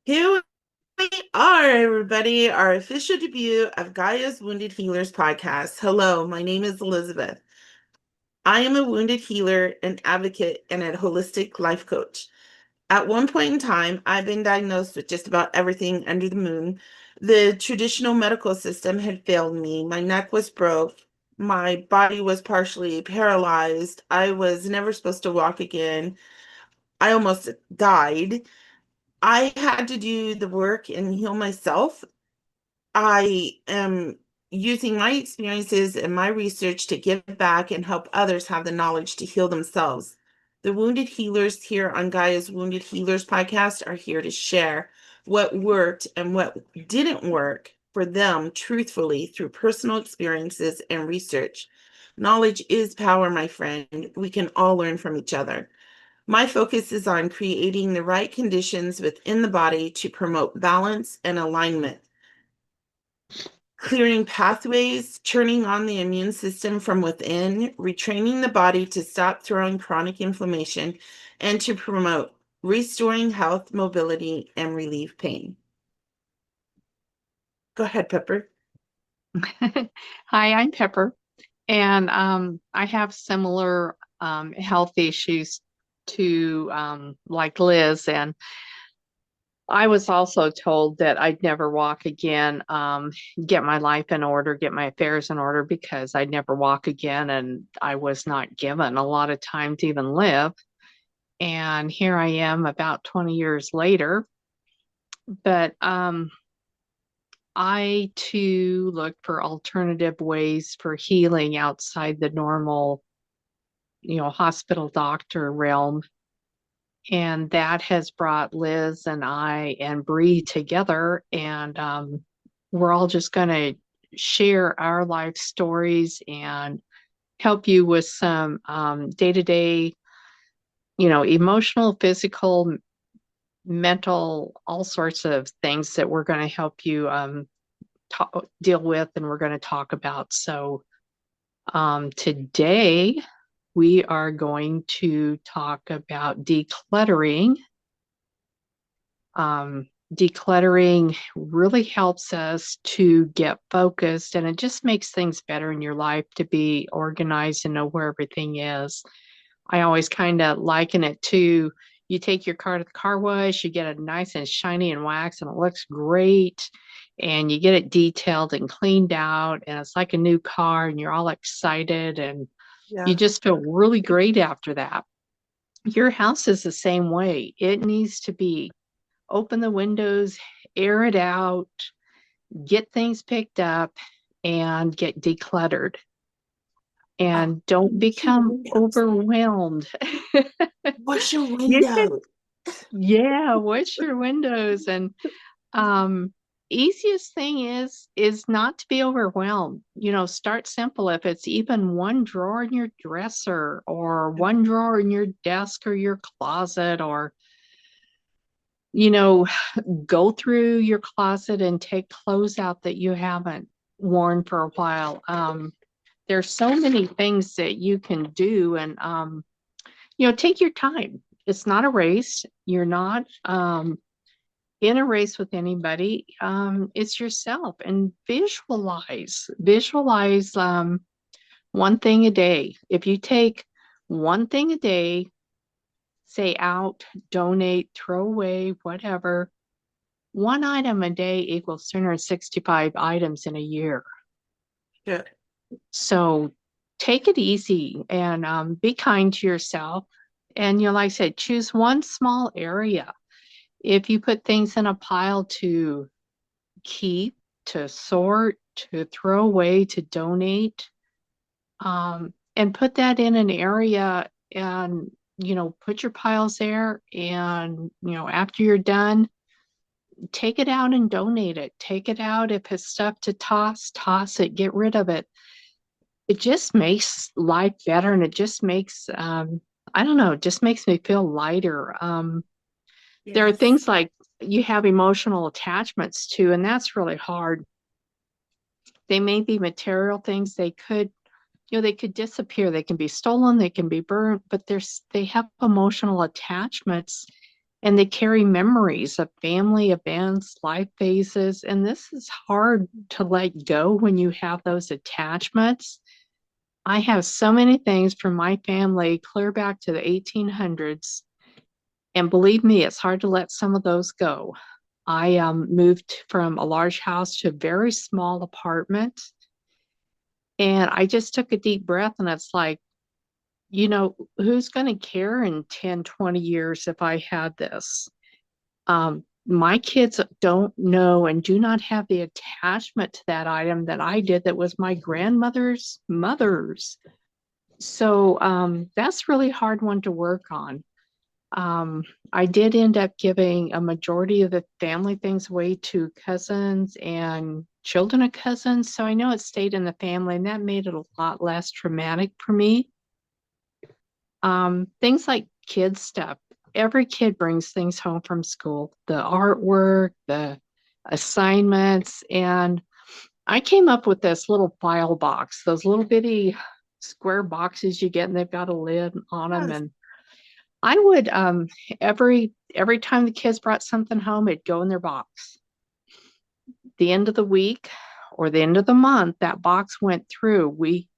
Here we are, everybody, our official debut of Gaia's Wounded Healers podcast. Hello, my name is Elizabeth. I am a wounded healer, an advocate, and a holistic life coach. At one point in time, I've been diagnosed with just about everything under the moon. The traditional medical system had failed me. My neck was broke. My body was partially paralyzed. I was never supposed to walk again. I almost died. I had to do the work and heal myself. I am using my experiences and my research to give back and help others have the knowledge to heal themselves. The wounded healers here on Gaia's Wounded Healers podcast are here to share what worked and what didn't work for them truthfully through personal experiences and research. Knowledge is power, my friend. We can all learn from each other. My focus is on creating the right conditions within the body to promote balance and alignment, clearing pathways, turning on the immune system from within, retraining the body to stop throwing chronic inflammation, and to promote restoring health, mobility, and relieve pain. Go ahead, Pepper. Hi, I'm Pepper, and I have similar health issues to like Liz, and I was also told that I'd never walk again, get my life in order, get my affairs in order because I'd never walk again, and I was not given a lot of time to even live. And here I am about 20 years later, but I too look for alternative ways for healing outside the normal, hospital doctor realm. And that has brought Liz and I and Bree together. And we're all just going to share our life stories and help you with some day to day, emotional, physical, mental, all sorts of things that we're going to help you deal with and we're going to talk about. So today we are going to talk about decluttering. Decluttering really helps us to get focused, and it just makes things better in your life to be organized and know where everything is. I always kind of liken it to you take your car to the car wash, you get it nice and shiny and waxed, and it looks great. And you get it detailed and cleaned out, and it's like a new car, and you're all excited, and you Yeah. just feel really great after that. Your house is the same way. It needs to be open the windows, air it out, get things picked up, and get decluttered. Oh, And don't wash your become windows. overwhelmed. Wash your You can, windows. yeah, wash your windows. And um, easiest thing is not to be overwhelmed. Start simple. If it's even one drawer in your dresser or one drawer in your desk or your closet, or you know, go through your closet and take clothes out that you haven't worn for a while. There's so many things that you can do, and take your time. It's not a race. You're not in a race with anybody. It's yourself, and visualize one thing a day. If you take one thing a day, say out, donate, throw away, whatever, one item a day equals 365 items in a year. Yeah. So take it easy and be kind to yourself. And, like I said, choose one small area. If you put things in a pile to keep, to sort, to throw away, to donate, and put that in an area and, put your piles there. And, after you're done, take it out and donate it. Take it out. If it's stuff to toss it, get rid of it. It just makes life better, and it just makes, I don't know, it just makes me feel lighter. There are Yes. things like you have emotional attachments to, and that's really hard. They may be material things. They could disappear. They can be stolen. They can be burnt, but they have emotional attachments. and they carry memories of family events, life phases. And this is hard to let go when you have those attachments. I have so many things from my family clear back to the 1800s. And believe me, it's hard to let some of those go. I moved from a large house to a very small apartment. And I just took a deep breath, and it's like, who's going to care in 10, 20 years if I had this? My kids don't know and do not have the attachment to that item that I did, that was my grandmother's mother's. So that's really hard one to work on. Um, I did end up giving a majority of the family things away to cousins and children of cousins. So I know it stayed in the family, and that made it a lot less traumatic for me. Things like kids stuff. Every kid brings things home from school, the artwork, the assignments. And I came up with this little file box, those little bitty square boxes you get, and they've got a lid on them. Yes. And I would every time the kids brought something home, it'd go in their box. The end of the week or the end of the month, that box went through. We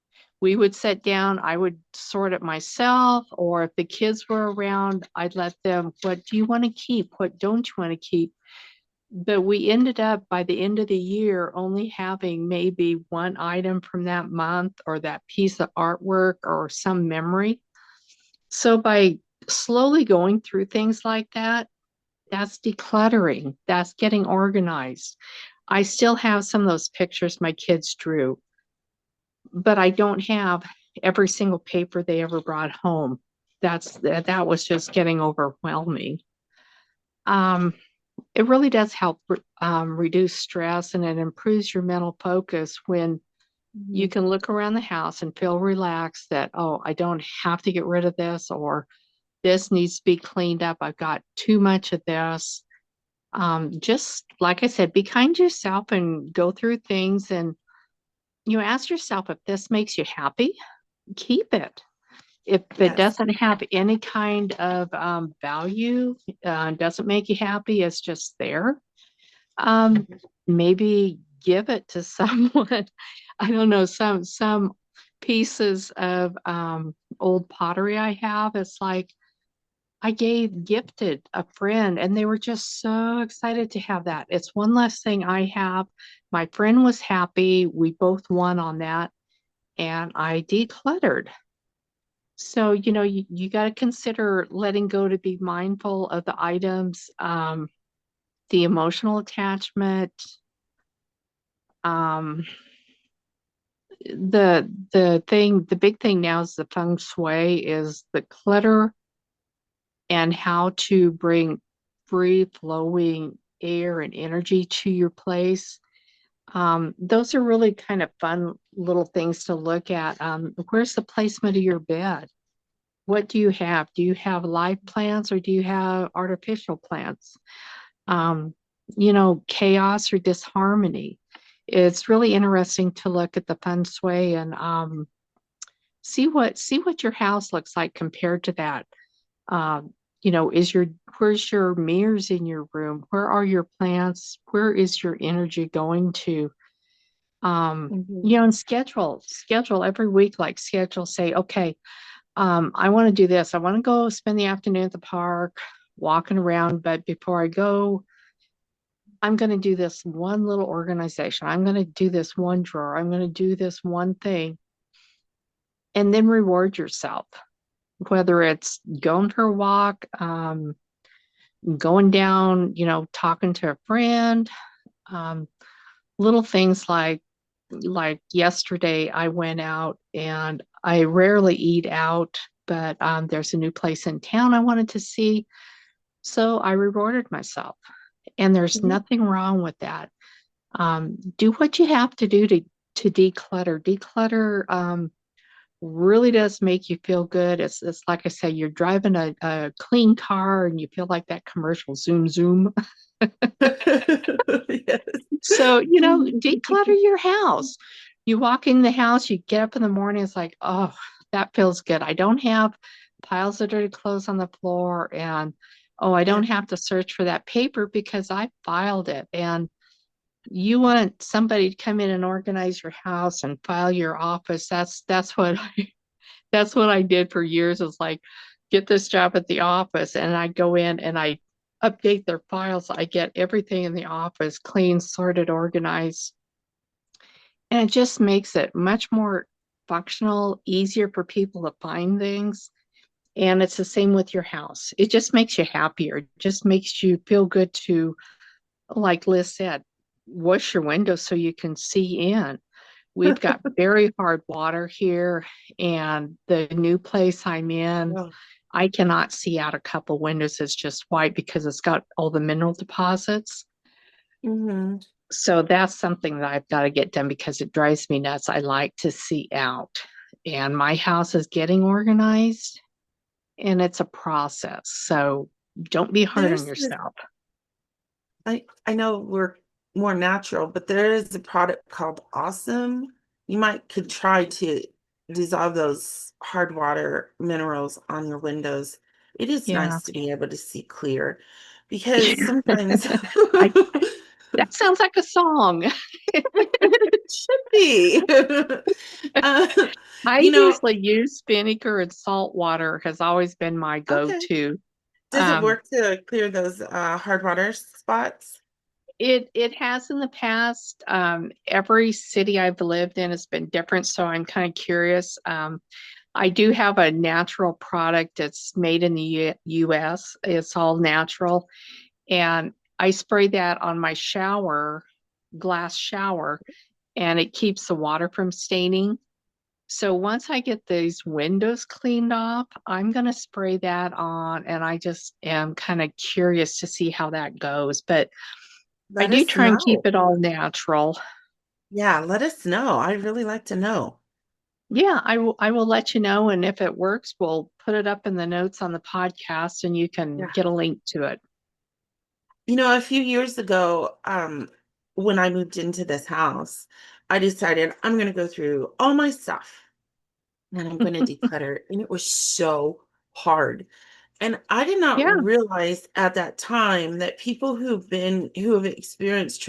would sit down, I would sort it myself, or if the kids were around, I'd let them, what do you want to keep? What don't you want to keep? But we ended up by the end of the year only having maybe one item from that month, or that piece of artwork, or some memory. So by slowly going through things like that, that's decluttering, that's getting organized. I still have some of those pictures my kids drew, but I don't have every single paper they ever brought home. That was just getting overwhelming. Um, it really does help reduce stress, and it improves your mental focus when you can look around the house and feel relaxed that, oh, I don't have to get rid of this, or this needs to be cleaned up. I've got too much of this. Just like I said, be kind to yourself and go through things, and ask yourself, if this makes you happy, keep it. If it Yes. doesn't have any kind of value, doesn't make you happy, it's just there. Um, Maybe give it to someone. I don't know, some pieces of old pottery I have. It's like I gifted a friend, and they were just so excited to have that. It's one less thing I have. My friend was happy. We both won on that, and I decluttered. So, you got to consider letting go, to be mindful of the items, the emotional attachment. Um, the big thing now is the feng shui, is the clutter, and how to bring free flowing air and energy to your place. Those are really kind of fun little things to look at. Where's the placement of your bed? What do you have? Do you have live plants, or do you have artificial plants? Um, Chaos or disharmony. It's really interesting to look at the feng shui, and see what your house looks like compared to that. Where's your mirrors in your room? Where are your plants? Where is your energy going to? And schedule every week, like schedule, say, okay, I want to do this. I want to go spend the afternoon at the park walking around, but before I go, I'm going to do this one little organization. I'm going to do this one drawer. I'm going to do this one thing, and then reward yourself, whether it's going for a walk, going down, talking to a friend, um, little things like yesterday I went out, and I rarely eat out, but there's a new place in town I wanted to see. So I rewarded myself, and there's Mhm. nothing wrong with that. Do what you have to do to declutter. Declutter really does make you feel good. It's like I say, you're driving a clean car, and you feel like that commercial, zoom, zoom. Yes. So, declutter your house. You walk in the house, you get up in the morning, it's like, oh, that feels good. I don't have piles of dirty clothes on the floor, and Oh, I Yeah. don't have to search for that paper because I filed it. And you want somebody to come in and organize your house and file your office. That's what that's what I did for years, is like get this job at the office and I go in and I update their files. I get everything in the office clean, sorted, organized. And it just makes it much more functional, easier for people to find things. And it's the same with your house. It just makes you happier. It just makes you feel good to, like Liz said, wash your windows so you can see in. We've got very hard water here, and the new place I'm in, Oh. I cannot see out a couple windows. It's just white because it's got all the mineral deposits. Hmm. So that's something that I've got to get done because it drives me nuts. I like to see out. And my house is getting organized and it's a process. So don't be hard on There's this, yourself. I know we're more natural, but there is a product called Awesome. You might could try to dissolve those hard water minerals on your windows. It is Yeah. nice to be able to see clear because sometimes I that sounds like a song. it should be. Uh, I you know, usually use vinegar and salt water has always been my okay. go-to. Does it Um, work to clear those hard water spots? it has in the past. Every city I've lived in has been different, so I'm kind of curious. I do have a natural product that's made in the US. It's all natural, and I spray that on my glass shower, and it keeps the water from staining. So once I get these windows cleaned off, I'm going to spray that on, and I just am kind of curious to see how that goes. But I Let do us try and keep know. it all natural. Yeah, let us know. I'd really like to know. Yeah, I will let you know, and if it works, we'll put it up in the notes on the podcast and you can Yeah. get a link to it. A few years ago, when I moved into this house, I decided I'm going to go through all my stuff and I'm going to declutter. And it was so hard. And I did not Yeah, realize at that time that people who have experienced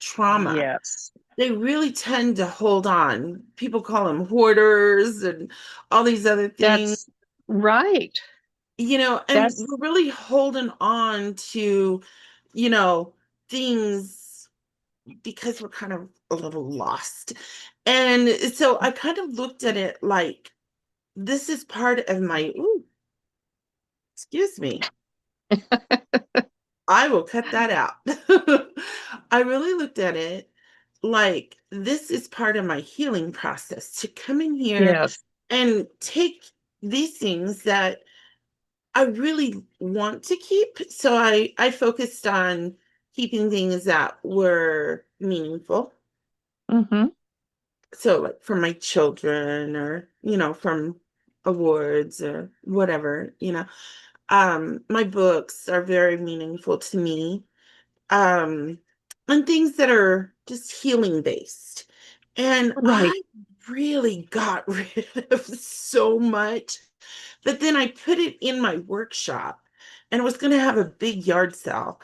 trauma, yes. they really tend to hold on. People call them hoarders and all these other things, That's right. and That's we're really holding on to, you know, things because we're kind of a little lost. And so I kind of looked at it like this is part of my, ooh, excuse me. I will cut that out. I really looked at it like this is part of my healing process to come in here yes. and take these things that I really want to keep. So I focused on keeping things that were meaningful. Mm-hmm. So like from my children or, from awards or whatever, my books are very meaningful to me. Um, and things that are just healing based. And Right. I really got rid of so much. But then I put it in my workshop and was going to have a big yard sale.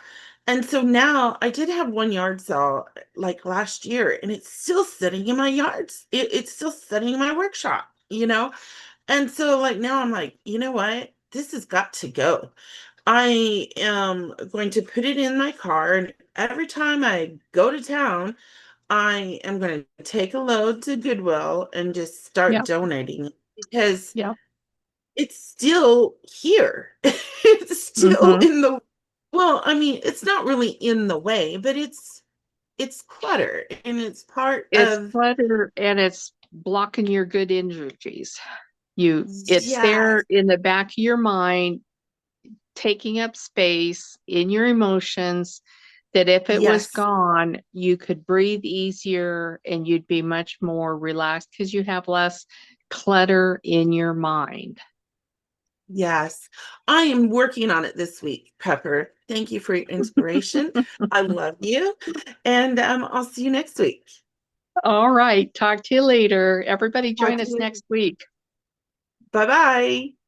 And so now I did have one yard sale like last year, and it's still sitting in my yards. It's still sitting in my workshop. And so like now I'm like, you know what? This has got to go. I am going to put it in my car, and every time I go to town, I am going to take a load to Goodwill and just start Yep. donating it because Yep. it's still here. It's still Mm-hmm. in the well, I mean, it's not really in the way, but it's clutter and it's part It's of clutter and it's blocking your good energies. It's yes, there in the back of your mind, taking up space in your emotions, that if it was yes, gone, you could breathe easier and you'd be much more relaxed because you have less clutter in your mind. yes. I am working on it this week, Pepper. Thank you for your inspiration. I love you. And I'll see you next week. All right. Talk to you later. Everybody Talk join to us you. next week. Bye bye.